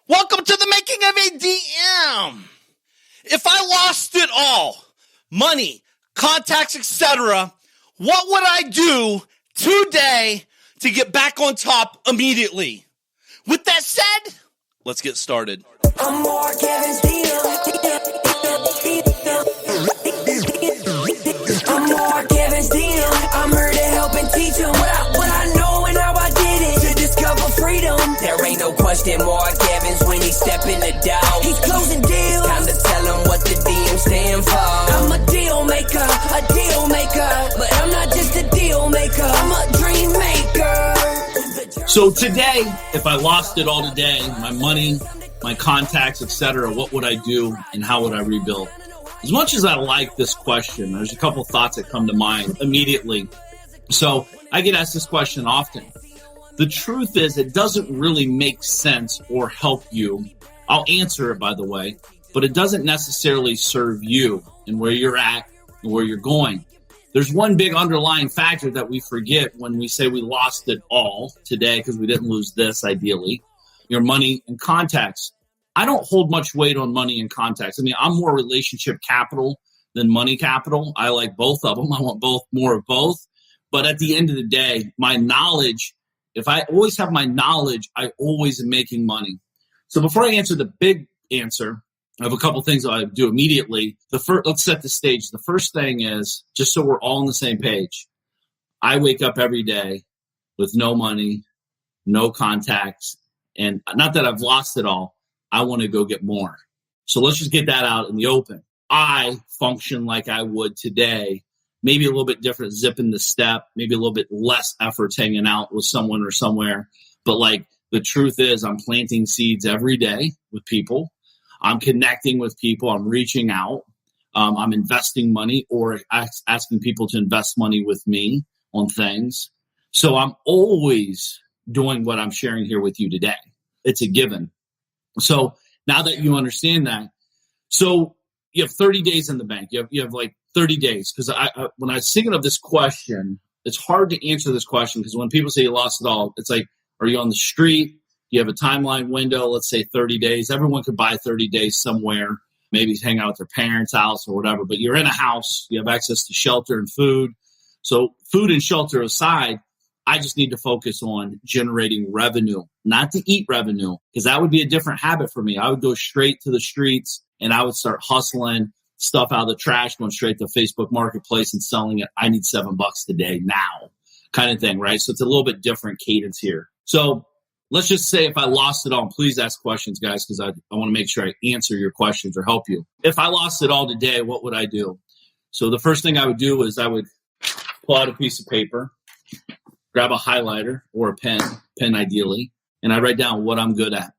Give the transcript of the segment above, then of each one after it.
Welcome to the making of a DM. If I lost it all, money, contacts, etc., what would I do today to get back on top immediately? With that said, let's get started. I'm Mark Evans, I'm Mark Evans, I'm here to help and teach them what I know and how I did it to discover freedom. There ain't no question Mark Evans when he step in the door. He's closing deals. Time to tell him what the DM stand for. I'm a deal maker, but I'm not just a deal maker. I'm a dream maker. So today, if I lost it all today, my money, my contacts, etc., what would I do and how would I rebuild? As much as I like this question, there's a couple thoughts that come to mind immediately. So I get asked this question often. The truth is it doesn't really make sense or help you. I'll answer it, by the way, but it doesn't necessarily serve you and where you're at and where you're going. There's one big underlying factor that we forget when we say we lost it all today because we didn't lose this, ideally, your money and contacts. I don't hold much weight on money and contacts. I mean, I'm more relationship capital than money capital. I like both of them. I want more of both. But at the end of the day, my knowledge, if I always have my knowledge, I always am making money. So before I answer the big answer, I have a couple things I do immediately. Let's set the stage. The first thing is, just so we're all on the same page, I wake up every day with no money, no contacts, and not that I've lost it all. I want to go get more. So let's just get that out in the open. I function like I would today, maybe a little bit different, zipping the step, maybe a little bit less efforts hanging out with someone or somewhere. But like the truth is I'm planting seeds every day with people. I'm connecting with people. I'm reaching out. I'm investing money or asking people to invest money with me on things. So I'm always doing what I'm sharing here with you today. It's a given. So now that you understand that, so you have 30 days in the bank. You have like 30 days. Because when I was thinking of this question, it's hard to answer this question because when people say you lost it all, it's like, are you on the street? You have a timeline window, let's say 30 days. Everyone could buy 30 days somewhere, maybe hang out at their parents' house or whatever. But you're in a house. You have access to shelter and food. So food and shelter aside, I just need to focus on generating revenue, not to eat revenue, because that would be a different habit for me. I would go straight to the streets and I would start hustling stuff out of the trash, going straight to Facebook Marketplace and selling it. I need $7 today now kind of thing, right? So it's a little bit different cadence here. So let's just say if I lost it all, please ask questions, guys, because I want to make sure I answer your questions or help you. If I lost it all today, what would I do? So the first thing I would do is I would pull out a piece of paper, grab a highlighter or a pen ideally, and I write down what I'm good at.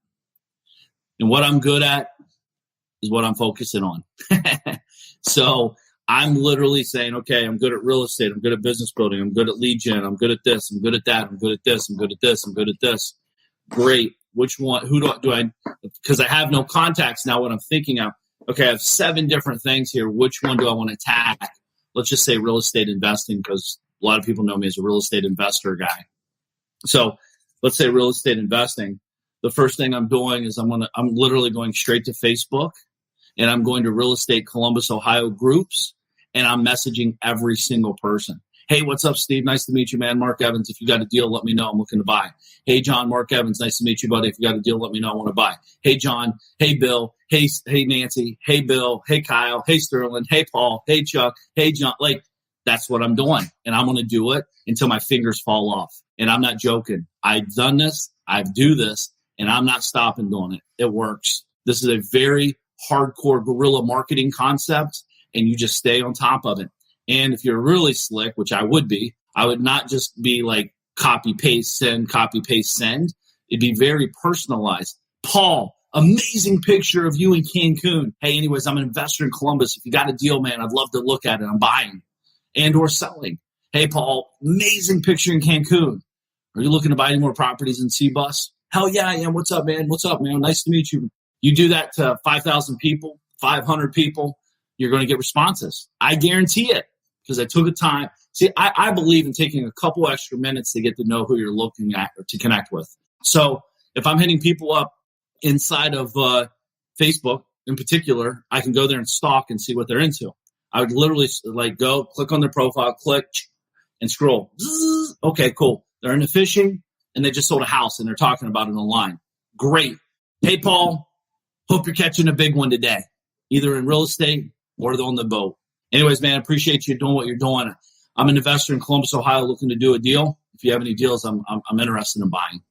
And what I'm good at is what I'm focusing on. So I'm literally saying, okay, I'm good at real estate. I'm good at business building. I'm good at lead gen. I'm good at this. I'm good at that. I'm good at this. I'm good at this. I'm good at this. Great. Which one? Who do I? Because I have no contacts now. What I'm thinking of, okay, I have 7 different things here. Which one do I want to attack? Let's just say real estate investing because a lot of people know me as a real estate investor guy. So let's say real estate investing. The first thing I'm doing is I'm literally going straight to Facebook and I'm going to Real Estate Columbus, Ohio groups and I'm messaging every single person. Hey, what's up, Steve? Nice to meet you, man. Mark Evans. If you got a deal, let me know. I'm looking to buy. Hey, John, Mark Evans. Nice to meet you, buddy. If you got a deal, let me know. I want to buy. Hey, John. Hey, Bill. Hey, Nancy. Hey, Bill. Hey, Kyle. Hey, Sterling. Hey, Paul. Hey, Chuck. Hey, John. Like, that's what I'm doing. And I'm going to do it until my fingers fall off. And I'm not joking. I've done this. I do this. And I'm not stopping doing it. It works. This is a very hardcore guerrilla marketing concept. And you just stay on top of it. And if you're really slick, which I would be, I would not just be like copy, paste, send, copy, paste, send. It'd be very personalized. Paul, amazing picture of you in Cancun. Hey, anyways, I'm an investor in Columbus. If you got a deal, man, I'd love to look at it. I'm buying and or selling. Hey, Paul, amazing picture in Cancun. Are you looking to buy any more properties in C-Bus? Hell yeah, I am. What's up, man? What's up, man? Nice to meet you. You do that to 5,000 people, 500 people, you're going to get responses. I guarantee it because I took the time. See, I believe in taking a couple extra minutes to get to know who you're looking at or to connect with. So if I'm hitting people up inside of Facebook in particular, I can go there and stalk and see what they're into. I would literally like go click on their profile, click and scroll. Zzz, okay, cool. They're into fishing and they just sold a house and they're talking about it online. Great. Hey, Paul, hope you're catching a big one today, either in real estate or on the boat. Anyways, man, appreciate you doing what you're doing. I'm an investor in Columbus, Ohio, looking to do a deal. If you have any deals, I'm interested in buying.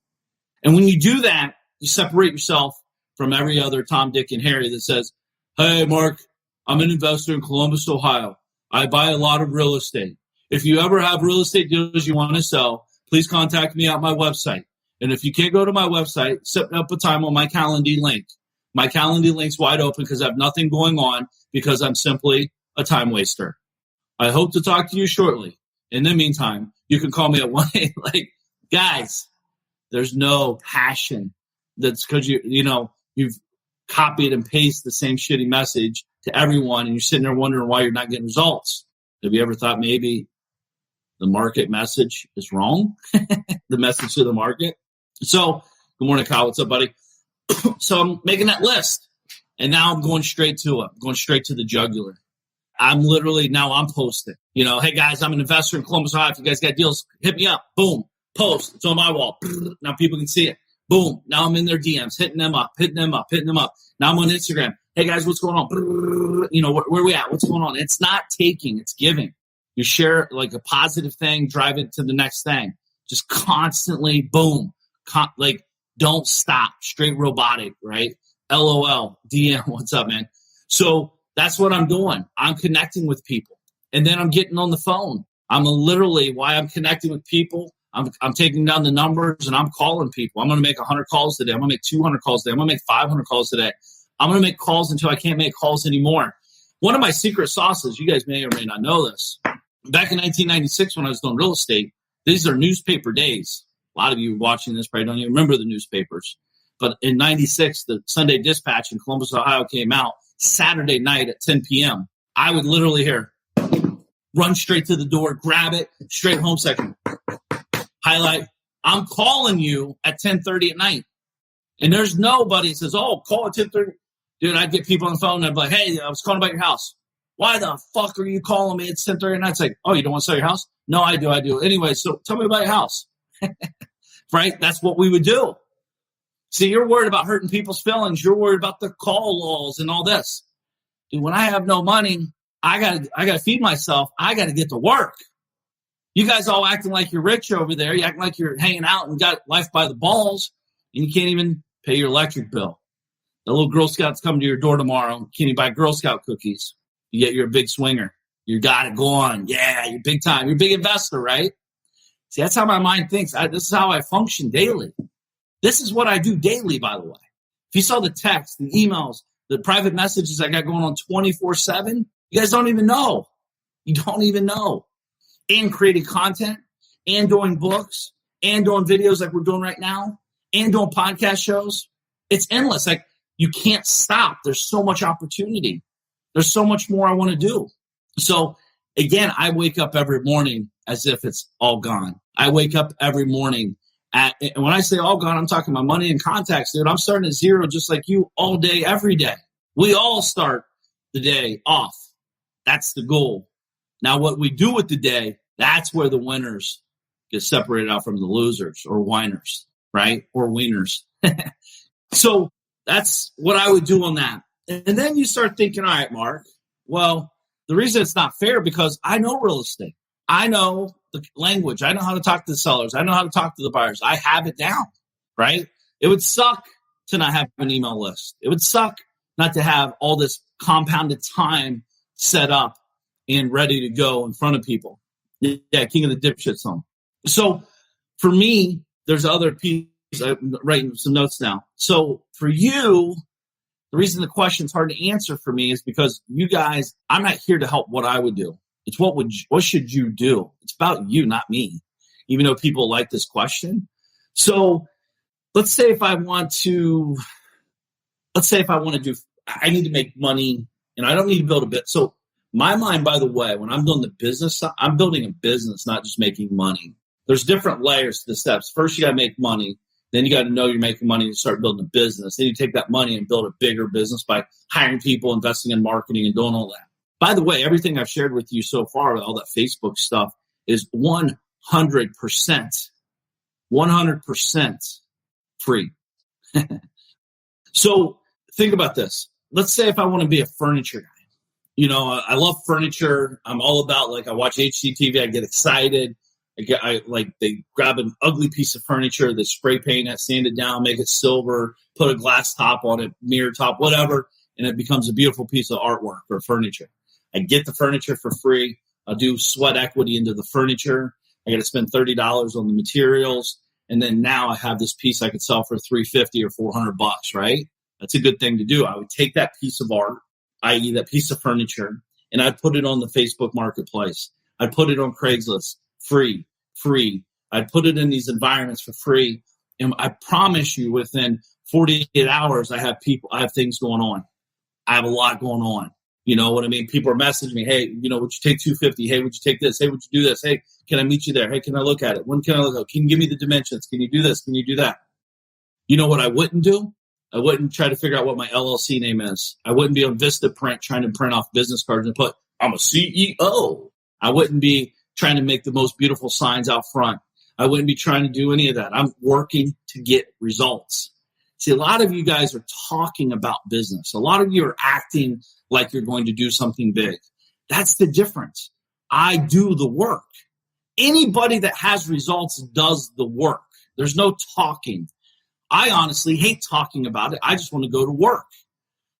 And when you do that, you separate yourself from every other Tom, Dick, and Harry that says, hey, Mark, I'm an investor in Columbus, Ohio. I buy a lot of real estate. If you ever have real estate deals you want to sell, please contact me at my website. And if you can't go to my website, set up a time on my Calendly link. My Calendly link's wide open because I have nothing going on because I'm simply a time waster. I hope to talk to you shortly. In the meantime, you can call me at 1 like, guys, there's no passion. That's because you've copied and pasted the same shitty message to everyone, and you're sitting there wondering why you're not getting results. Have you ever thought maybe the market message is wrong? The message to the market. So, good morning, Kyle. What's up, buddy? So I'm making that list, and now I'm going straight to it. I'm going straight to the jugular. I'm posting. Hey, guys, I'm an investor in Columbus, Ohio. If you guys got deals, hit me up. Boom. Post. It's on my wall. Now people can see it. Boom. Now I'm in their DMs, hitting them up. Now I'm on Instagram. Hey, guys, what's going on? Where we at? What's going on? It's not taking. It's giving. You share like a positive thing, drive it to the next thing. Just constantly, boom. Don't stop. Straight robotic, right? LOL. DM. What's up, man? So that's what I'm doing. I'm connecting with people. And then I'm getting on the phone. Why I'm connecting with people, I'm taking down the numbers and I'm calling people. I'm going to make 100 calls today. I'm going to make 200 calls today. I'm going to make 500 calls today. I'm going to make calls until I can't make calls anymore. One of my secret sauces, you guys may or may not know this. Back in 1996 when I was doing real estate, these are newspaper days. A lot of you watching this probably don't even remember the newspapers. But in 96, the Sunday Dispatch in Columbus, Ohio came out Saturday night at 10 p.m. I would literally run straight to the door, grab it, straight home section. Highlight, I'm calling you at 10:30 at night. And there's nobody that says, oh, call at 10:30. Dude, I'd get people on the phone and I'd be like, hey, I was calling about your house. Why the fuck are you calling me at 10:30 at night? It's like, oh, you don't want to sell your house? No, I do. Anyway, so tell me about your house. Right? That's what we would do. See, you're worried about hurting people's feelings. You're worried about the call laws and all this. Dude, when I have no money, I gotta feed myself. I got to get to work. You guys all acting like you're rich over there. You acting like you're hanging out and got life by the balls, and you can't even pay your electric bill. The little Girl Scouts come to your door tomorrow. Can you buy Girl Scout cookies? Yet you're a big swinger. You got it going. Yeah, you're big time. You're a big investor, right? See, that's how my mind thinks. This is how I function daily. This is what I do daily, by the way. If you saw the text, the emails, the private messages I got going on 24/7, you guys don't even know. You don't even know. And creating content, and doing books, and doing videos like we're doing right now, and doing podcast shows. It's endless. Like, you can't stop. There's so much opportunity. There's so much more I want to do. So, again, I wake up every morning as if it's all gone. I wake up every morning and when I say all gone, I'm talking about money and contacts, dude. I'm starting at zero just like you all day, every day. We all start the day off. That's the goal. Now, what we do with the day, that's where the winners get separated out from the losers or whiners, right? Or wieners. So that's what I would do on that. And then you start thinking, all right, Mark, well, the reason it's not fair because I know real estate. I know the language. I know how to talk to the sellers. I know how to talk to the buyers. I have it down, right? It would suck to not have an email list. It would suck not to have all this compounded time set up and ready to go in front of people. Yeah, king of the dipshit song. So for me, there's other pieces. I'm writing some notes now. So for you, the reason the question's hard to answer for me is because you guys, I'm not here to help what I would do. It's what should you do? It's about you, not me, even though people like this question. So let's say if I want to do, I need to make money and I don't need to build a bit. So my mind, by the way, when I'm doing the business, I'm building a business, not just making money. There's different layers to the steps. First, you got to make money. Then you got to know you're making money to start building a business. Then you take that money and build a bigger business by hiring people, investing in marketing, and doing all that. By the way, everything I've shared with you so far, all that Facebook stuff, is 100%, 100% free. So think about this. Let's say if I want to be a furniture guy. You know, I love furniture. I'm all about, like, I watch HGTV. I get excited. They grab an ugly piece of furniture, they spray paint it, sand it down, make it silver, put a glass top on it, mirror top, whatever, and it becomes a beautiful piece of artwork or furniture. I get the furniture for free. I'll do sweat equity into the furniture. I got to spend $30 on the materials, and then now I have this piece I could sell for $350 or $400, right? That's a good thing to do. I would take that piece of art, i.e. that piece of furniture, and I'd put it on the Facebook Marketplace. I'd put it on Craigslist. Free. I'd put it in these environments for free. And I promise you within 48 hours, I have things going on. I have a lot going on. You know what I mean? People are messaging me, hey, you know, would you take $250? Hey, would you take this? Hey, would you do this? Hey, can I meet you there? Hey, can I look at it? When can I look at it? Can you give me the dimensions? Can you do this? Can you do that? You know what I wouldn't do? I wouldn't try to figure out what my LLC name is. I wouldn't be on Vistaprint trying to print off business cards and put, I'm a CEO. I wouldn't be trying to make the most beautiful signs out front. I wouldn't be trying to do any of that. I'm working to get results. See, a lot of you guys are talking about business. A lot of you are acting like you're going to do something big. That's the difference. I do the work. Anybody that has results does the work. There's no talking. I honestly hate talking about it. I just want to go to work.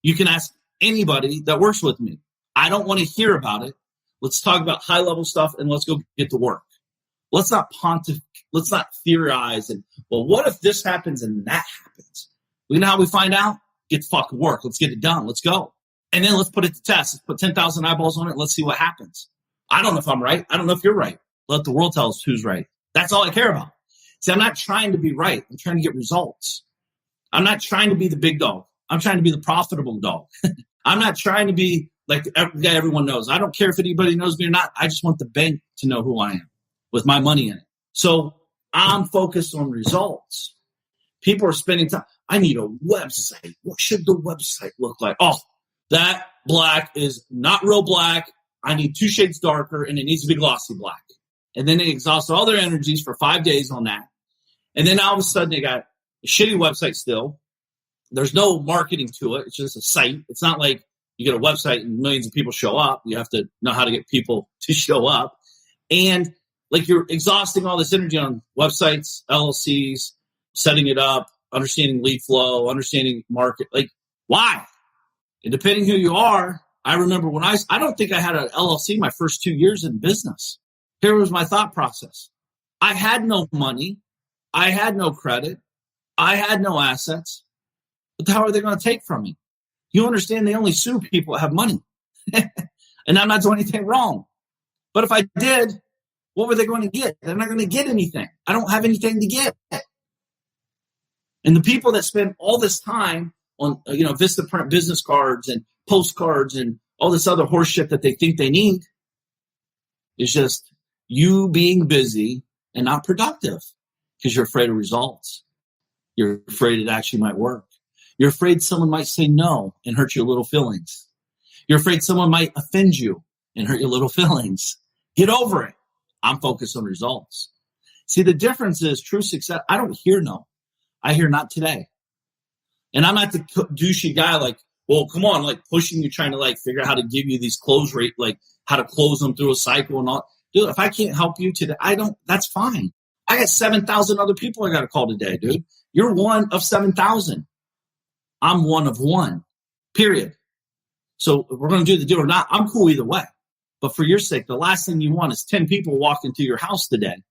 You can ask anybody that works with me. I don't want to hear about it. Let's talk about high-level stuff, and let's go get to work. Let's not let's not theorize and, well, what if this happens and that happens? You know how we find out? Get to fucking work. Let's get it done. Let's go. And then let's put it to test. Let's put 10,000 eyeballs on it, and let's see what happens. I don't know if I'm right. I don't know if you're right. Let the world tell us who's right. That's all I care about. See, I'm not trying to be right. I'm trying to get results. I'm not trying to be the big dog. I'm trying to be the profitable dog. I'm not trying to be like every guy everyone knows. I don't care if anybody knows me or not. I just want the bank to know who I am with my money in it. So I'm focused on results. People are spending time. I need a website. What should the website look like? Oh, that black is not real black. I need 2 shades darker, and it needs to be glossy black. And then they exhaust all their energies for 5 days on that. And then all of a sudden they got a shitty website still. There's no marketing to it. It's just a site. It's not like you get a website and millions of people show up. You have to know how to get people to show up. And like you're exhausting all this energy on websites, LLCs, setting it up, understanding lead flow, understanding market. Like, why? And depending who you are, I remember when I don't think I had an LLC my first 2 years in business. Here was my thought process. I had no money. I had no credit. I had no assets. What the hell are they going to take from me? You understand they only sue people that have money. And I'm not doing anything wrong. But if I did, what were they going to get? They're not going to get anything. I don't have anything to get. And the people that spend all this time on, Vistaprint business cards and postcards and all this other horse shit that they think they need is just you being busy and not productive because you're afraid of results. You're afraid it actually might work. You're afraid someone might say no and hurt your little feelings. You're afraid someone might offend you and hurt your little feelings. Get over it. I'm focused on results. See, the difference is true success. I don't hear no. I hear not today. And I'm not the douchey guy like, well, come on, like pushing you, trying to like figure out how to give you these close rate, like how to close them through a cycle and all. Dude, if I can't help you today, that's fine. I got 7,000 other people I got to call today, dude. You're one of 7,000. I'm one of one, period. So if we're going to do the deal or not, I'm cool either way. But for your sake, the last thing you want is 10 people walking to your house today,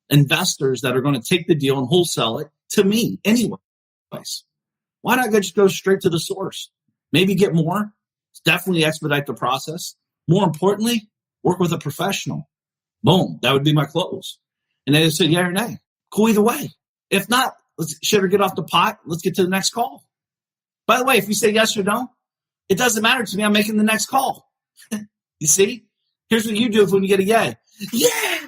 investors that are going to take the deal and wholesale it to me anyways. Why not just go straight to the source? Maybe get more. Definitely expedite the process. More importantly, work with a professional. Boom. That would be my close. And they say, yeah or nay. Cool either way. If not, let's shit or get off the pot. Let's get to the next call. By the way, if you say yes or no, it doesn't matter to me. I'm making the next call. You see? Here's what you do when you get a yay. Yeah!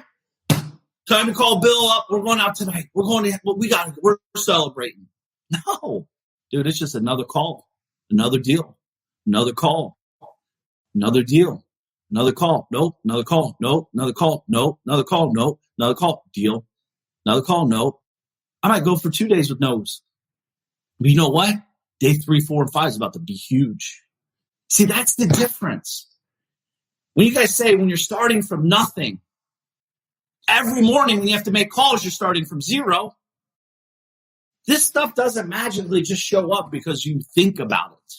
Time to call Bill up. We're going out tonight. We're celebrating. No, dude, it's just another call, another deal, another call, another deal, another call. Nope, another call. Nope, another call. Nope, another call. Nope, another call. Deal, another call. Nope. I might go for 2 days with no's. But you know what? Day 3, 4, and 5 is about to be huge. See, that's the difference. When you guys say when you're starting from nothing, every morning when you have to make calls, you're starting from zero. This stuff doesn't magically just show up because you think about it.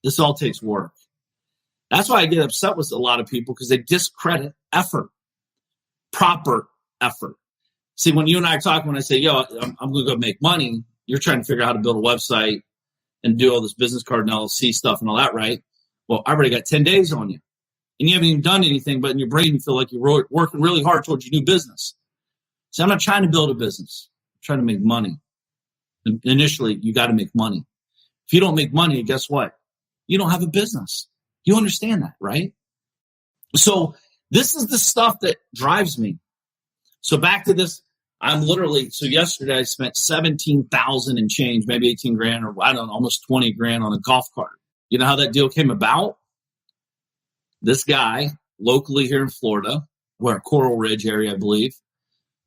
This all takes work. That's why I get upset with a lot of people, because they discredit effort, proper effort. See, when you and I talk, when I say, yo, I'm going to go make money, you're trying to figure out how to build a website and do all this business card and LLC stuff and all that, right? Well, I already got 10 days on you. And you haven't even done anything, but in your brain, you feel like you're working really hard towards your new business. So I'm not trying to build a business. I'm trying to make money. And initially, you got to make money. If you don't make money, guess what? You don't have a business. You understand that, right? So this is the stuff that drives me. So back to this, so yesterday I spent 17,000 and change, maybe 18 grand, or I don't know, almost 20 grand on a golf cart. You know how that deal came about? This guy, locally here in Florida, where Coral Ridge area, I believe,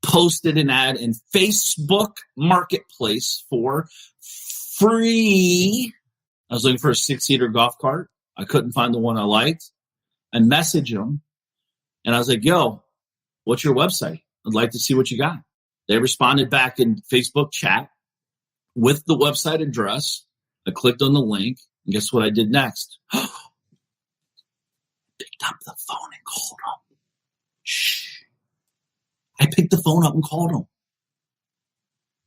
posted an ad in Facebook Marketplace for free. I was looking for a 6-seater golf cart. I couldn't find the one I liked. I messaged him, and I was like, yo, what's your website? I'd like to see what you got. They responded back in Facebook chat with the website address. I clicked on the link, and guess what I did next? Picked up the phone and called him. Shh. I picked the phone up and called him.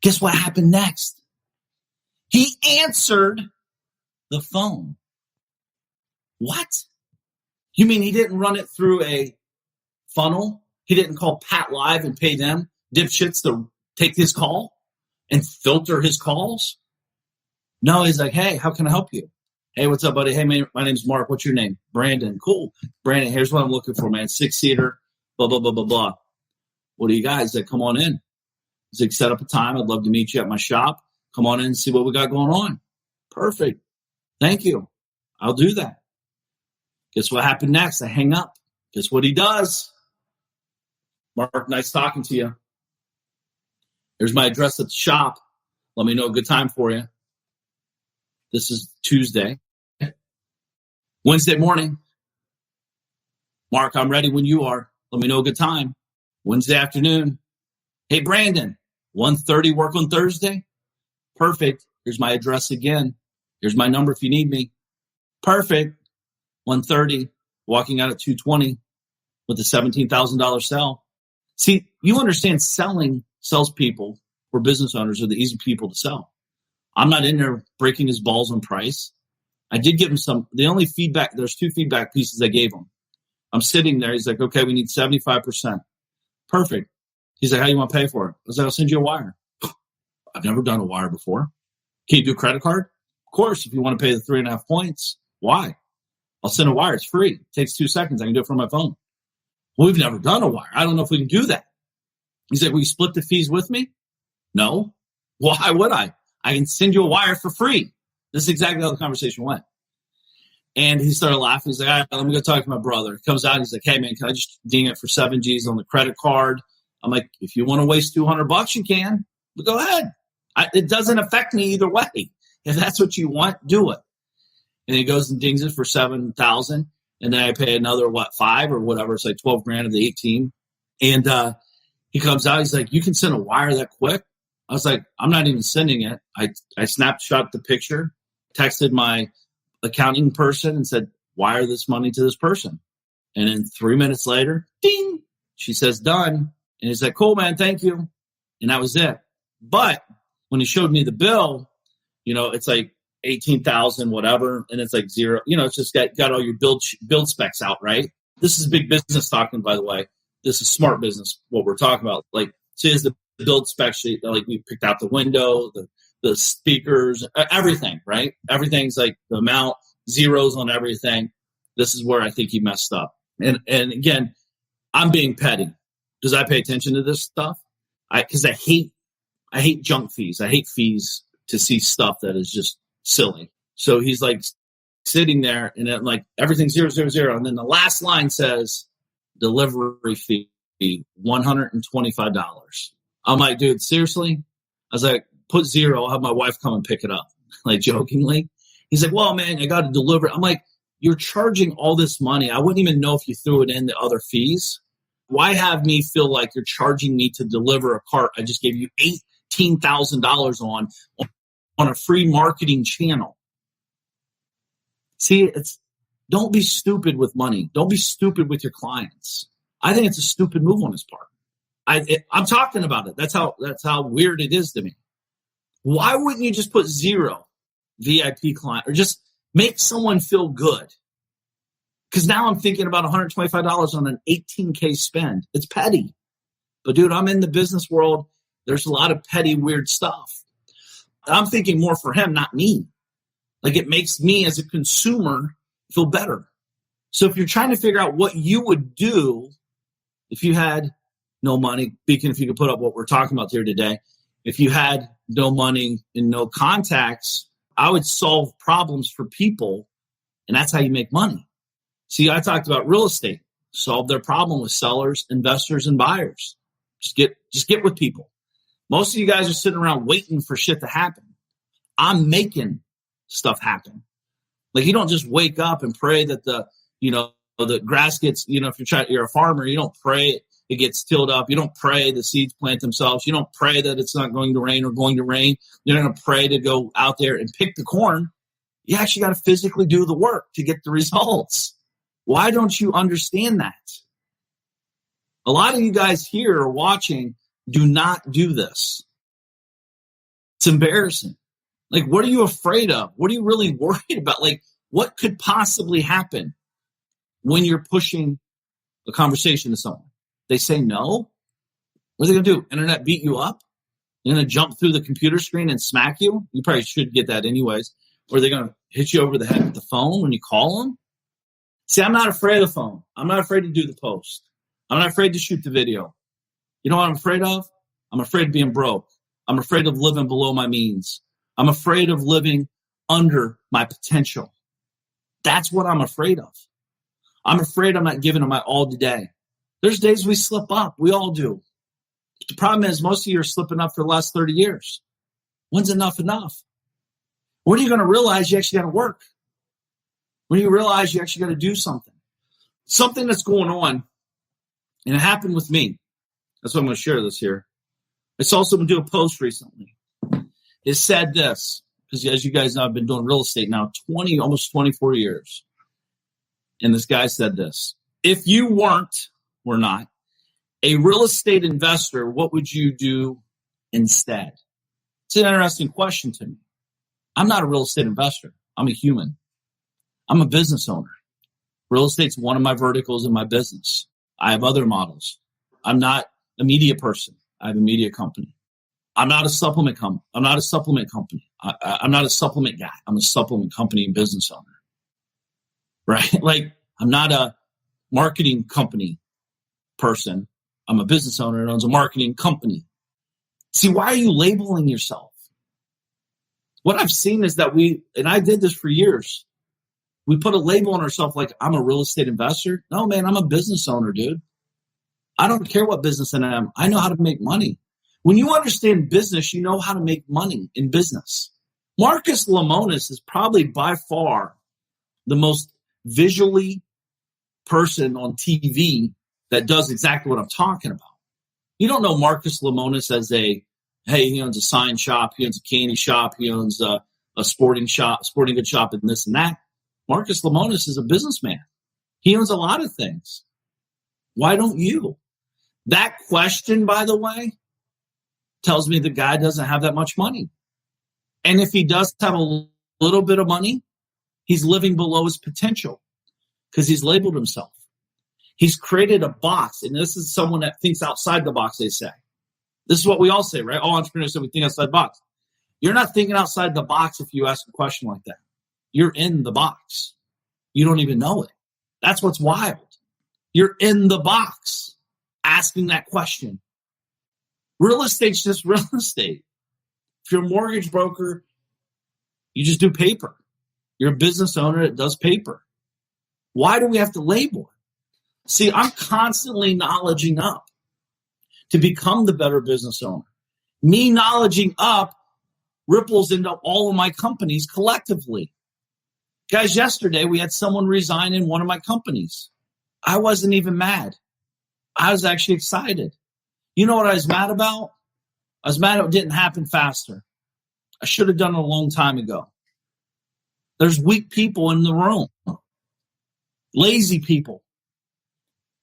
Guess what happened next? He answered the phone. What? You mean he didn't run it through a funnel? He didn't call Pat Live and pay them dipshits to take his call and filter his calls? No, he's like, hey, how can I help you? Hey, what's up, buddy? Hey, man, my name's Mark. What's your name? Brandon. Cool. Brandon, here's what I'm looking for, man. 6-seater, blah, blah, blah, blah, blah. What do you guys? He's like, come on in. He's like, set up a time. I'd love to meet you at my shop. Come on in and see what we got going on. Perfect. Thank you. I'll do that. Guess what happened next? I hang up. Guess what he does? Mark, nice talking to you. Here's my address at the shop. Let me know a good time for you. This is Tuesday. Wednesday morning. Mark, I'm ready when you are. Let me know a good time. Wednesday afternoon. Hey, Brandon, 1:30 work on Thursday? Perfect. Here's my address again. Here's my number if you need me. Perfect. 1:30, walking out at 2:20 with a $17,000 sell. See, you understand selling salespeople or business owners are the easy people to sell. I'm not in there breaking his balls on price. I did give him the only feedback, there's 2 feedback pieces I gave him. I'm sitting there. He's like, okay, we need 75%. Perfect. He's like, how do you want to pay for it? I was like, I'll send you a wire. I've never done a wire before. Can you do a credit card? Of course, if you want to pay the 3.5 points. Why? I'll send a wire. It's free. It takes 2 seconds. I can do it from my phone. Well, we've never done a wire. I don't know if we can do that. He said, will you split the fees with me? No. Why would I? I can send you a wire for free. This is exactly how the conversation went. And he started laughing. He's like, all right, let me go talk to my brother. He comes out. He's like, hey, man, can I just ding it for 7 G's on the credit card? I'm like, if you want to waste $200, you can. But go ahead. It doesn't affect me either way. If that's what you want, do it. And he goes and dings it for 7,000. And then I pay another, 5 or whatever. It's like 12 grand of the 18. And he comes out. He's like, you can send a wire that quick? I was like, I'm not even sending it. I snapshot the picture, texted my accounting person and said, wire this money to this person. And then 3 minutes later, ding, she says, done. And he's like, cool, man, thank you. And that was it. But when he showed me the bill, it's like 18,000, whatever. And it's like zero, it's just got all your build specs out, right? This is big business talking, by the way. This is smart business, what we're talking about. Like, so here's the build spec sheet. Like, we picked out the window, the speakers, everything, right? Everything's like the amount, zeros on everything. This is where I think he messed up. And again, I'm being petty. Because I pay attention to this stuff. Because I hate junk fees. I hate fees to see stuff that is just silly. So he's like sitting there and then like everything's 000. And then the last line says delivery fee, $125. I'm like, dude, seriously? I was like, put 0. I'll have my wife come and pick it up. Like jokingly. He's like, well, man, I got to deliver it. I'm like, you're charging all this money. I wouldn't even know if you threw it in the other fees. Why have me feel like you're charging me to deliver a cart I just gave you $18,000 on a free marketing channel? See, don't be stupid with money. Don't be stupid with your clients. I think it's a stupid move on his part. I'm talking about it. That's how weird it is to me. Why wouldn't you just put 0 VIP client or just make someone feel good? Because now I'm thinking about $125 on an $18K spend. It's petty. But, dude, I'm in the business world. There's a lot of petty, weird stuff. I'm thinking more for him, not me. Like, it makes me as a consumer feel better. So if you're trying to figure out what you would do if you had no money, Beacon, if you could put up what we're talking about here today, if you had no money and no contacts, I would solve problems for people, and that's how you make money. See, I talked about real estate. Solve their problem with sellers, investors, and buyers. Just get with people. Most of you guys are sitting around waiting for shit to happen. I'm making stuff happen. Like, you don't just wake up and pray that the grass gets, if you're a farmer, you don't pray it gets tilled up. You don't pray the seeds plant themselves. You don't pray that it's not going to rain or going to rain. You're not going to pray to go out there and pick the corn. You actually got to physically do the work to get the results. Why don't you understand that? A lot of you guys here are watching do not do this. It's embarrassing. Like, what are you afraid of? What are you really worried about? Like, what could possibly happen when you're pushing a conversation to someone? They say no? What are they going to do? Internet beat you up? You're going to jump through the computer screen and smack you? You probably should get that anyways. Or are they going to hit you over the head with the phone when you call them? See, I'm not afraid of the phone. I'm not afraid to do the post. I'm not afraid to shoot the video. You know what I'm afraid of? I'm afraid of being broke. I'm afraid of living below my means. I'm afraid of living under my potential. That's what I'm afraid of. I'm afraid I'm not giving it my all today. There's days we slip up. We all do. The problem is most of you are slipping up for the last 30 years. When's enough enough? When are you going to realize you actually got to work? When you realize you actually got to do something. Something that's going on, and it happened with me. That's why I'm going to share this here. I saw someone do a post recently. It said this, because as you guys know, I've been doing real estate now almost 24 years. And this guy said this: if you were not, a real estate investor, what would you do instead? It's an interesting question to me. I'm not a real estate investor. I'm a human. I'm a business owner. Real estate's one of my verticals in my business. I have other models. I'm not a media person. I have a media company. I'm not a supplement company. I'm not a supplement company. I'm not a supplement guy. I'm a supplement company and business owner. Right? Like, I'm not a marketing company person. I'm a business owner and owns a marketing company. See, why are you labeling yourself? What I've seen is that and I did this for years, we put a label on ourselves like, I'm a real estate investor. No, man, I'm a business owner, dude. I don't care what business I am. I know how to make money. When you understand business, you know how to make money in business. Marcus Lemonis is probably by far the most visually person on TV that does exactly what I'm talking about. You don't know Marcus Lemonis as he owns a sign shop, he owns a candy shop, he owns a sporting goods shop, and this and that. Marcus Lemonis is a businessman. He owns a lot of things. Why don't you? That question, by the way, tells me the guy doesn't have that much money. And if he does have a little bit of money, he's living below his potential because he's labeled himself. He's created a box, and this is someone that thinks outside the box, they say. This is what we all say, right? All entrepreneurs say we think outside the box. You're not thinking outside the box if you ask a question like that. You're in the box. You don't even know it. That's what's wild. You're in the box. asking that question. Real estate's just real estate. If you're a mortgage broker, you just do paper. You're a business owner that does paper. Why do we have to label it? See, I'm constantly knowledging up to become the better business owner. Me knowledging up ripples into all of my companies collectively. Guys, yesterday we had someone resign in one of my companies. I wasn't even mad. I was actually excited. You know what I was mad about? I was mad it didn't happen faster. I should have done it a long time ago. There's weak people in the room. Lazy people.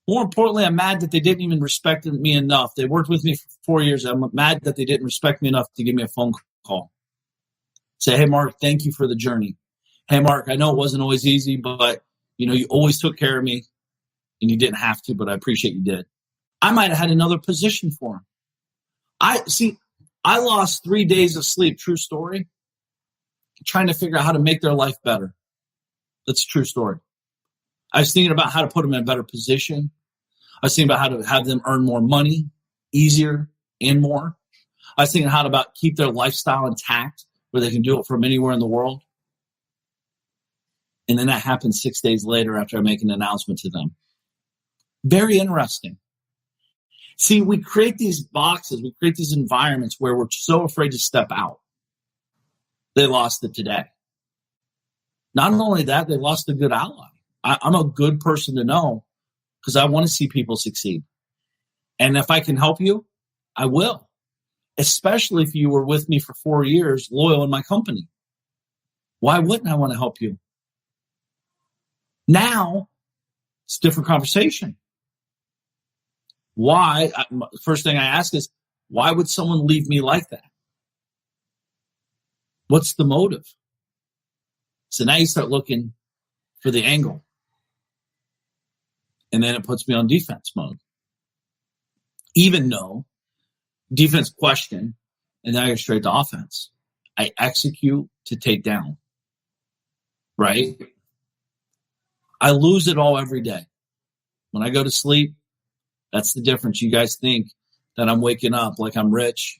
More importantly, I'm mad that they didn't even respect me enough. They worked with me for 4 years. I'm mad that they didn't respect me enough to give me a phone call. Say, hey, Mark, thank you for the journey. Hey, Mark, I know it wasn't always easy, but you always took care of me, and you didn't have to, but I appreciate you did. I might have had another position for him. I lost 3 days of sleep, true story, trying to figure out how to make their life better. That's a true story. I was thinking about how to put them in a better position. I was thinking about how to have them earn more money, easier and more. I was thinking how to keep their lifestyle intact where they can do it from anywhere in the world. And then that happened 6 days later after I make an announcement to them. Very interesting. See, we create these boxes, we create these environments where we're so afraid to step out. They lost it today. Not only that, they lost a good ally. I'm a good person to know because I want to see people succeed. And if I can help you, I will. Especially if you were with me for 4 years, loyal in my company. Why wouldn't I want to help you? Now, it's a different conversation. Why? First thing I ask is, why would someone leave me like that? What's the motive? So now you start looking for the angle. And then it puts me on defense mode. Even though defense question, and then I go straight to offense. I execute to take down. Right? I lose it all every day. When I go to sleep, that's the difference. You guys think that I'm waking up like I'm rich.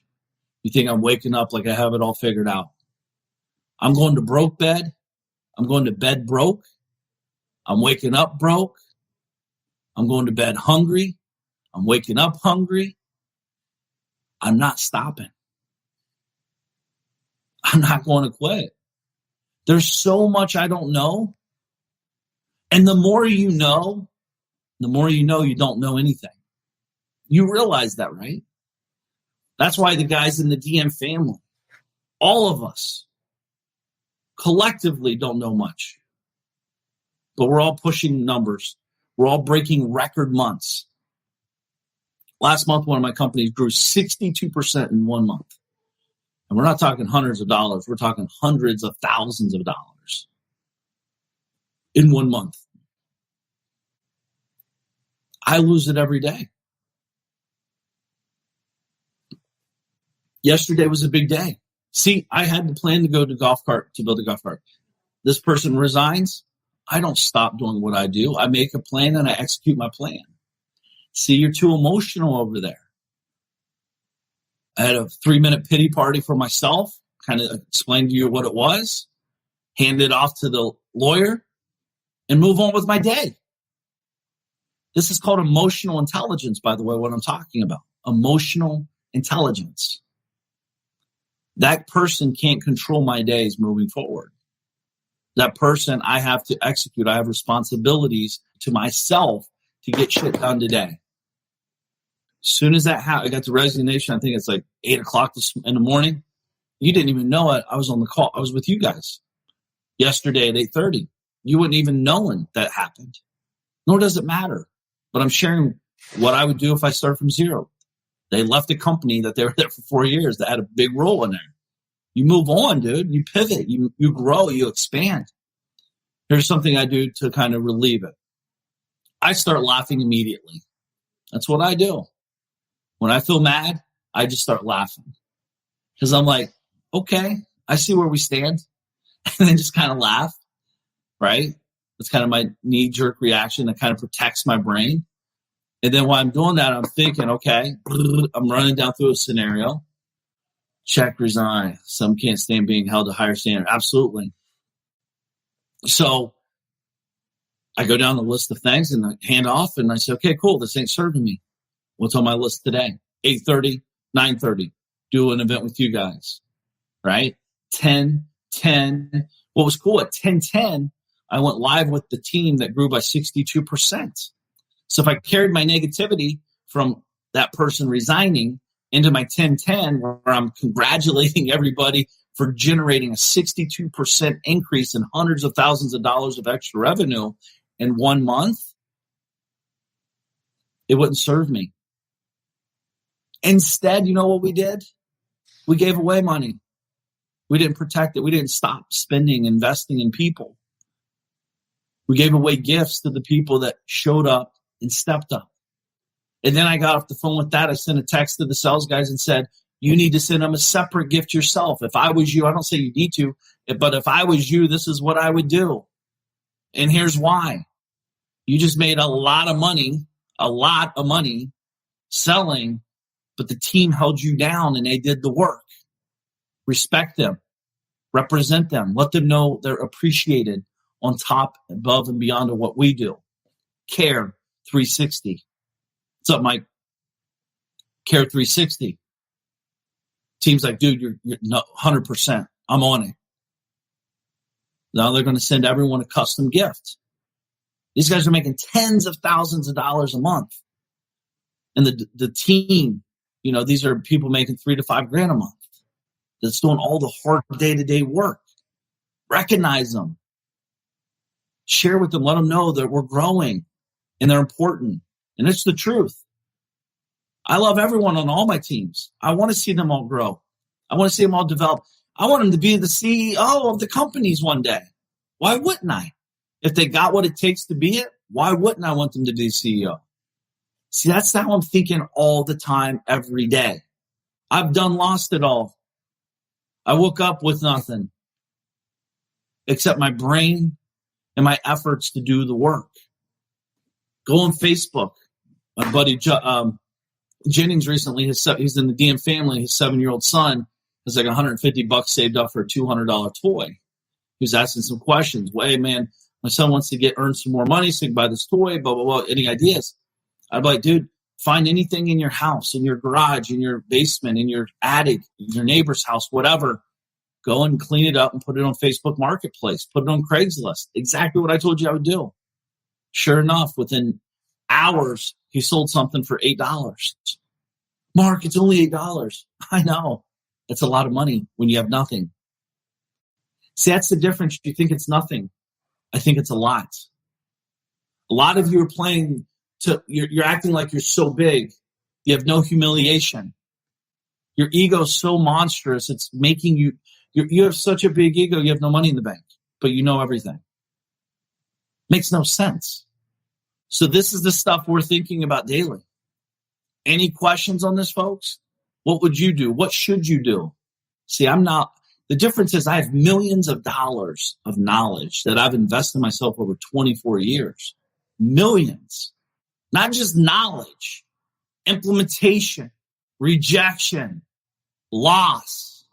You think I'm waking up like I have it all figured out. I'm going to broke bed. I'm going to bed broke. I'm waking up broke. I'm going to bed hungry. I'm waking up hungry. I'm not stopping. I'm not going to quit. There's so much I don't know. And the more you know you don't know anything. You realize that, right? That's why the guys in the DM family, all of us, collectively don't know much. But we're all pushing numbers. We're all breaking record months. Last month, one of my companies grew 62% in 1 month. And we're not talking hundreds of dollars. We're talking hundreds of thousands of dollars in 1 month. I lose it every day. Yesterday was a big day. See, I had the plan to go to build a golf cart. This person resigns. I don't stop doing what I do. I make a plan and I execute my plan. See, you're too emotional over there. I had a 3-minute pity party for myself, kind of explained to you what it was, hand it off to the lawyer, and move on with my day. This is called emotional intelligence, by the way, what I'm talking about. Emotional intelligence. That person can't control my days moving forward. That person, I have to execute. I have responsibilities to myself to get shit done today. As soon as that happened, I got the resignation. I think it's like 8 o'clock in the morning. You didn't even know it. I was on the call. I was with you guys yesterday at 8:30. You wouldn't even known that happened. Nor does it matter. But I'm sharing what I would do if I start from zero. They left a company that they were there for 4 years that had a big role in there. You move on, dude. You pivot. You grow. You expand. Here's something I do to kind of relieve it. I start laughing immediately. That's what I do. When I feel mad, I just start laughing. Because I'm like, okay, I see where we stand. And then just kind of laugh, right? That's kind of my knee-jerk reaction that kind of protects my brain. And then while I'm doing that, I'm thinking, okay, I'm running down through a scenario. Check, resign. Some can't stand being held to higher standard. Absolutely. So I go down the list of things and I hand off and I say, okay, cool. This ain't serving me. What's on my list today? 8:30, 9:30. Do an event with you guys, right? 10. What was cool at 10:10, I went live with the team that grew by 62%. So if I carried my negativity from that person resigning into my 10:10, where I'm congratulating everybody for generating a 62% increase in hundreds of thousands of dollars of extra revenue in 1 month, it wouldn't serve me. Instead, you know what we did? We gave away money. We didn't protect it. We didn't stop spending, investing in people. We gave away gifts to the people that showed up and stepped up. And then I got off the phone with that. I sent a text to the sales guys and said, you need to send them a separate gift yourself. If I was you, I don't say you need to, but if I was you, this is what I would do. And here's why. You just made a lot of money selling, but the team held you down and they did the work. Respect them, represent them, let them know they're appreciated on top, above, and beyond of what we do. Care 360. What's up, Mike? Care 360. Team's like, dude, you're 100%. I'm on it. Now they're going to send everyone a custom gift. These guys are making tens of thousands of dollars a month. And the team, these are people making $3,000 to $5,000 a month. That's doing all the hard day-to-day work. Recognize them. Share with them. Let them know that we're growing and they're important. And it's the truth. I love everyone on all my teams. I want to see them all grow. I want to see them all develop. I want them to be the CEO of the companies one day. Why wouldn't I? If they got what it takes to be it, why wouldn't I want them to be CEO? See, that's how I'm thinking all the time, every day. I've lost it all. I woke up with nothing except my brain and my efforts to do the work. Go on Facebook. My buddy Jennings recently, he's in the DM family. His 7-year-old son has like $150 saved up for a $200 toy. He was asking some questions. Well, hey, man, my son wants to earn some more money so he can buy this toy, blah, blah, blah. Any ideas? I'd be like, dude, find anything in your house, in your garage, in your basement, in your attic, in your neighbor's house, whatever. Go and clean it up and put it on Facebook Marketplace. Put it on Craigslist. Exactly what I told you I would do. Sure enough, within hours, he sold something for $8. Mark, it's only $8. I know. That's a lot of money when you have nothing. See, that's the difference. You think it's nothing. I think it's a lot. A lot of you are playing you're acting like you're so big. You have no humiliation. Your ego is so monstrous. It's making you have such a big ego. You have no money in the bank, but you know everything. Makes no sense. So this is the stuff we're thinking about daily. Any questions on this, folks? What would you do? What should you do? See, the difference is I have millions of dollars of knowledge that I've invested in myself over 24 years. Millions. Not just knowledge, implementation, rejection, loss,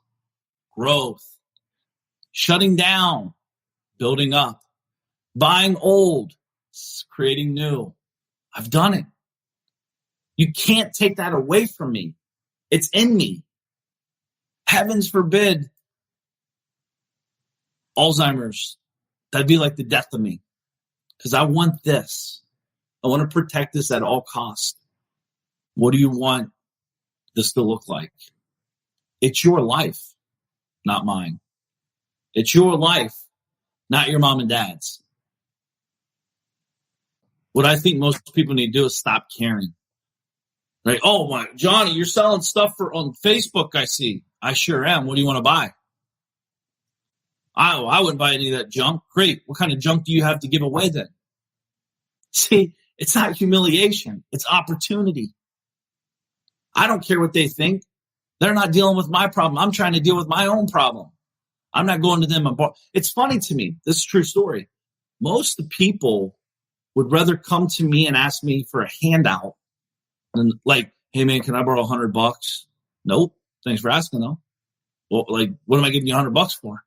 growth, shutting down, building up, buying old, creating new. I've done it. You can't take that away from me. It's in me. Heavens forbid, Alzheimer's. That'd be like the death of me. Because I want this. I want to protect this at all costs. What do you want this to look like? It's your life, not mine. It's your life, not your mom and dad's. What I think most people need to do is stop caring. Right? Oh, my, Johnny, you're selling stuff on Facebook, I see. I sure am. What do you want to buy? I wouldn't buy any of that junk. Great. What kind of junk do you have to give away then? See, it's not humiliation. It's opportunity. I don't care what they think. They're not dealing with my problem. I'm trying to deal with my own problem. I'm not going to them. It's funny to me. This is a true story. Most of the people would rather come to me and ask me for a handout And like, hey man, can I borrow $100? Nope. Thanks for asking though. Well, like, what am I giving you $100 for?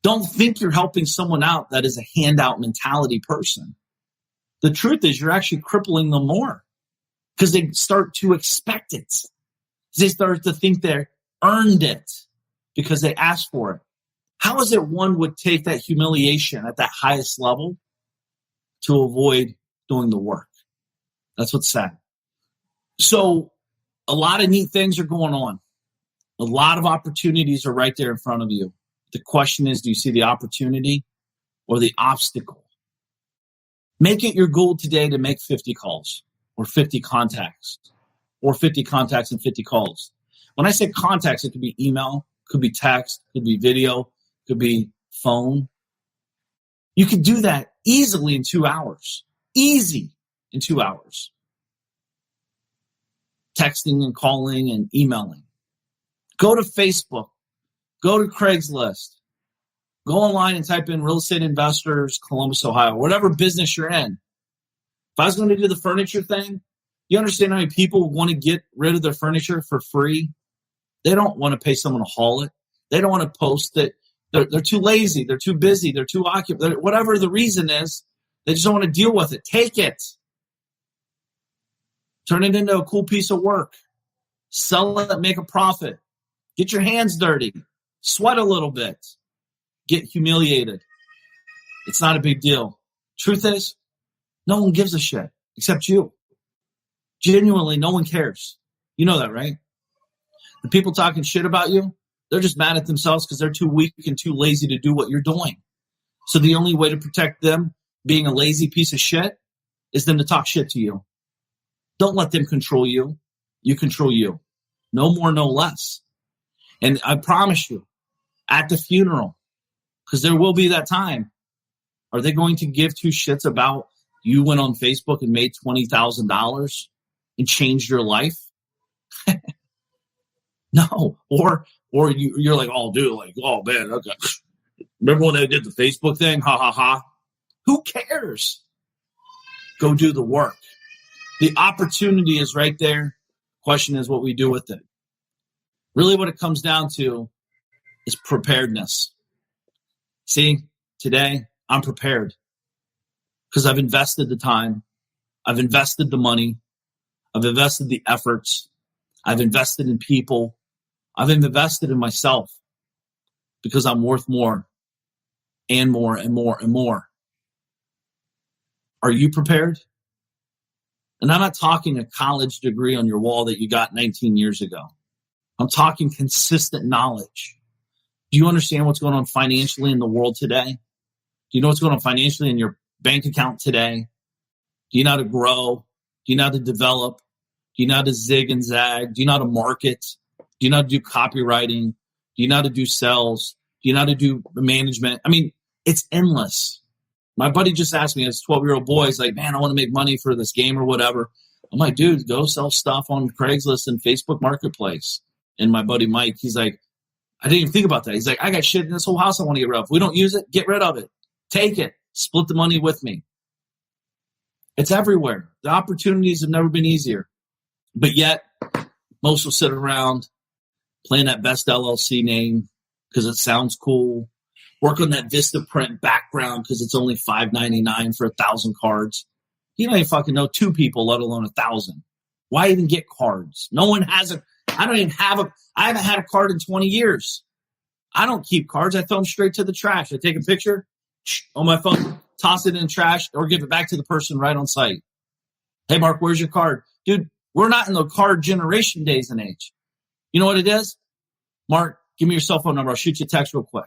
Don't think you're helping someone out that is a handout mentality person. The truth is you're actually crippling them more because they start to expect it. They start to think they earned it because they asked for it. How is it one would take that humiliation at that highest level to avoid doing the work? That's what's sad. So a lot of neat things are going on. A lot of opportunities are right there in front of you. The question is, do you see the opportunity or the obstacle? Make it your goal today to make 50 calls or 50 contacts or 50 contacts and 50 calls. When I say contacts, it could be email, could be text, could be video, could be phone. You can do that easily in 2 hours. Easy in 2 hours. Texting and calling and emailing. Go to Facebook. Go to Craigslist. Go online and type in real estate investors, Columbus, Ohio, whatever business you're in. If I was going to do the furniture thing, you understand how many people want to get rid of their furniture for free? They don't want to pay someone to haul it. They don't want to post it. They're too lazy. They're too busy. They're too occupied. Whatever the reason is, they just don't want to deal with it. Take it. Turn it into a cool piece of work. Sell it, make a profit. Get your hands dirty. Sweat a little bit. Get humiliated. It's not a big deal. Truth is, no one gives a shit except you. Genuinely, no one cares. You know that, right? The people talking shit about you, they're just mad at themselves because they're too weak and too lazy to do what you're doing. So the only way to protect them being a lazy piece of shit is them to talk shit to you. Don't let them control you. You control you. No more, no less. And I promise you, at the funeral, because there will be that time, are they going to give two shits about you went on Facebook and made $20,000 and changed your life? No. Or you're like, oh, dude, like, oh, man, okay. Remember when they did the Facebook thing? Ha, ha, ha. Who cares? Go do the work. The opportunity is right there. Question is what we do with it. Really what it comes down to is preparedness. See, today I'm prepared because I've invested the time. I've invested the money. I've invested the efforts. I've invested in people. I've invested in myself because I'm worth more and more and more and more. Are you prepared? And I'm not talking a college degree on your wall that you got 19 years ago. I'm talking consistent knowledge. Do you understand what's going on financially in the world today? Do you know what's going on financially in your bank account today? Do you know how to grow? Do you know how to develop? Do you know how to zig and zag? Do you know how to market? Do you know how to do copywriting? Do you know how to do sales? Do you know how to do management? I mean, it's endless. My buddy just asked me, his 12-year-old boy, he's like, man, I want to make money for this game or whatever. I'm like, dude, go sell stuff on Craigslist and Facebook Marketplace. And my buddy Mike, he's like, I didn't even think about that. He's like, I got shit in this whole house I want to get rid of. If we don't use it, get rid of it. Take it. Split the money with me. It's everywhere. The opportunities have never been easier. But yet, most will sit around playing that best LLC name because it sounds cool. Work on that Vistaprint background because it's only $5.99 for 1,000 cards. You don't even fucking know 2 people, let alone 1,000. Why even get cards? No one has a. I don't even have a. I haven't had a card in 20 years. I don't keep cards. I throw them straight to the trash. I take a picture on my phone, toss it in the trash, or give it back to the person right on site. Hey, Mark, where's your card? Dude, we're not in the card generation days and age. You know what it is? Mark, give me your cell phone number. I'll shoot you a text real quick.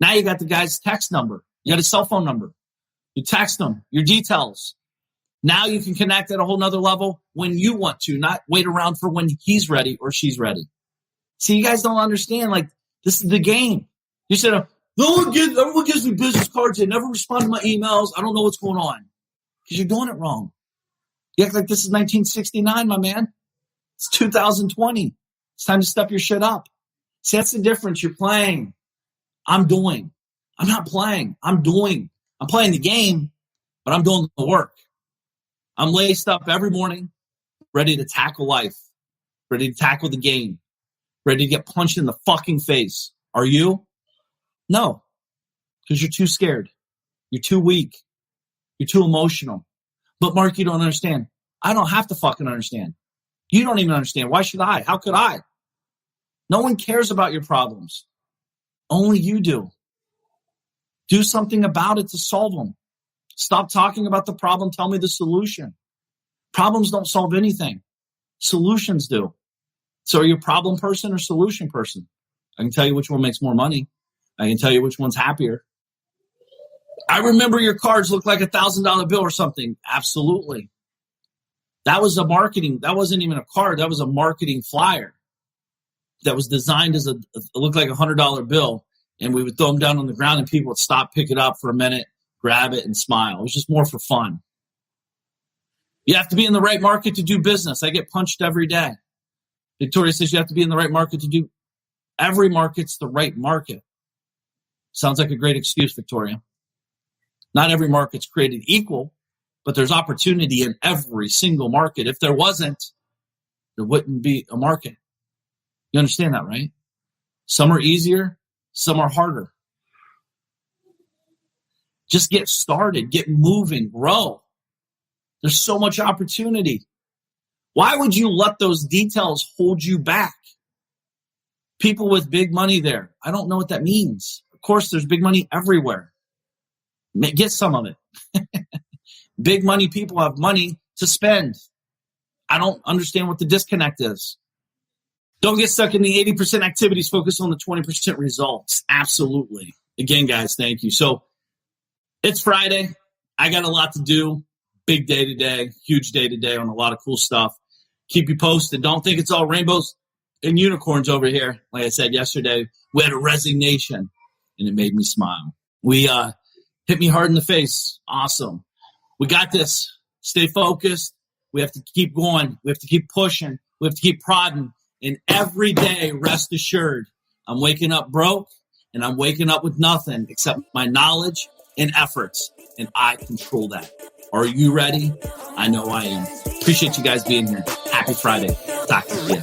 Now you got the guy's text number. You got his cell phone number. You text him, your details. Now you can connect at a whole nother level when you want to, not wait around for when he's ready or she's ready. See, you guys don't understand. Like, this is the game. You said, everyone gives me business cards. They never respond to my emails. I don't know what's going on. Because you're doing it wrong. You act like this is 1969, my man. It's 2020. It's time to step your shit up. See, that's the difference. You're playing. I'm doing. I'm not playing. I'm doing. I'm playing the game, but I'm doing the work. I'm laced up every morning, ready to tackle life, ready to tackle the game, ready to get punched in the fucking face. Are you? No, because you're too scared. You're too weak. You're too emotional. But Mark, you don't understand. I don't have to fucking understand. You don't even understand. Why should I? How could I? No one cares about your problems. Only you do. Do something about it to solve them. Stop talking about the problem. Tell me the solution. Problems don't solve anything. Solutions do. So are you a problem person or solution person? I can tell you which one makes more money. I can tell you which one's happier. I remember your cards look like $1,000 bill or something. Absolutely. That was a marketing. That wasn't even a card. That was a marketing flyer that was designed as it looked like $100 bill. And we would throw them down on the ground and people would stop, pick it up for a minute, grab it and smile. It was just more for fun. You have to be in the right market to do business. I get punched every day. Victoria says you have to be in the right market to do. Every market's the right market. Sounds like a great excuse, Victoria. Not every market's created equal, but there's opportunity in every single market. If there wasn't, there wouldn't be a market. You understand that, right? Some are easier, some are harder. Just get started, get moving, grow. There's so much opportunity. Why would you let those details hold you back? People with big money there. I don't know what that means. Of course, there's big money everywhere. Get some of it. Big money people have money to spend. I don't understand what the disconnect is. Don't get stuck in the 80% activities. Focus on the 20% results. Absolutely. Again, guys, thank you. So it's Friday. I got a lot to do. Big day today. Huge day today on a lot of cool stuff. Keep you posted. Don't think it's all rainbows and unicorns over here. Like I said yesterday, we had a resignation, and it made me smile. We hit me hard in the face. Awesome. We got this. Stay focused. We have to keep going. We have to keep pushing. We have to keep prodding. And every day, rest assured, I'm waking up broke, and I'm waking up with nothing except my knowledge and efforts, and I control that. Are you ready? I know I am. Appreciate you guys being here. Happy Friday. Talk to you.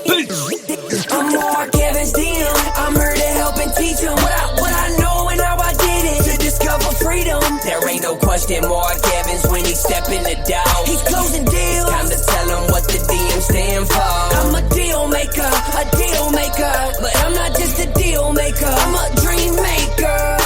Peace. I'm Mark Evans DM. I'm here to help and teach them what I know and how I did it to discover freedom. There ain't no question Mark Evans when he step in the door. He's closing deals. Time to tell him what the DM stand for. I'm a deal maker, but I'm not just a deal maker. I'm a dream maker.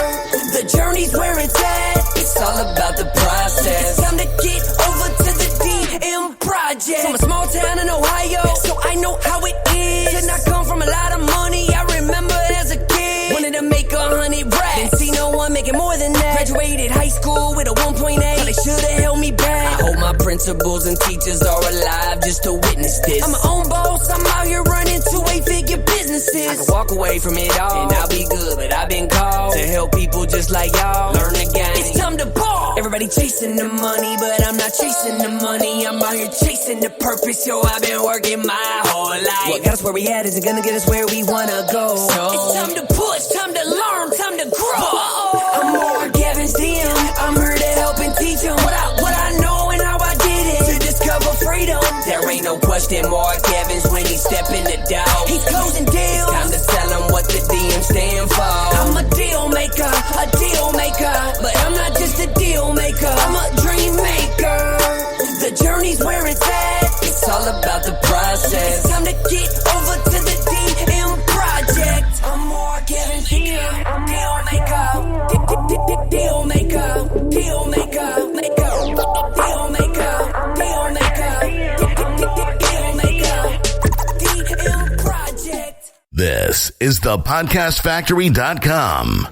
The journey's where it's at. It's all about the process. It's time to get over to the DM project. From a small town in Ohio, so I know how it is. Did not come from a lot of money. I remember as a kid, wanted to make 100 racks. Didn't see no one making more than that. Graduated high school with a 1.8. They should have held me back. I hope my principals and teachers are alive just to witness this. I'm my own boss. I'm out here running 2-8-figure businesses. I can walk away from it all and I'll be good, but I've been called to help people just like y'all learn the game. It's time to ball. Everybody chasing the money, but I'm not chasing the money. I'm out here chasing the purpose. Yo, I've been working my whole life. What got us where we at isn't gonna get us where we wanna go. So it's time to push, time to learn, time to grow. I'm Mark Evans DM. I'm here to help and teach them what I know and how I did it to discover freedom. There ain't no question Mark Evans when he step in the door. He's closing deals. Time to tell him what the DM stand for. I'm a deal maker, but I'm not just a deal maker. I'm a dream maker. The journey's where it's at. It's all about the process. It's time to get over to the DM project. I'm Mark Evans DM. I'm deal maker, deal maker, deal maker, deal maker, deal maker, DM project. This is thepodcastfactory.com.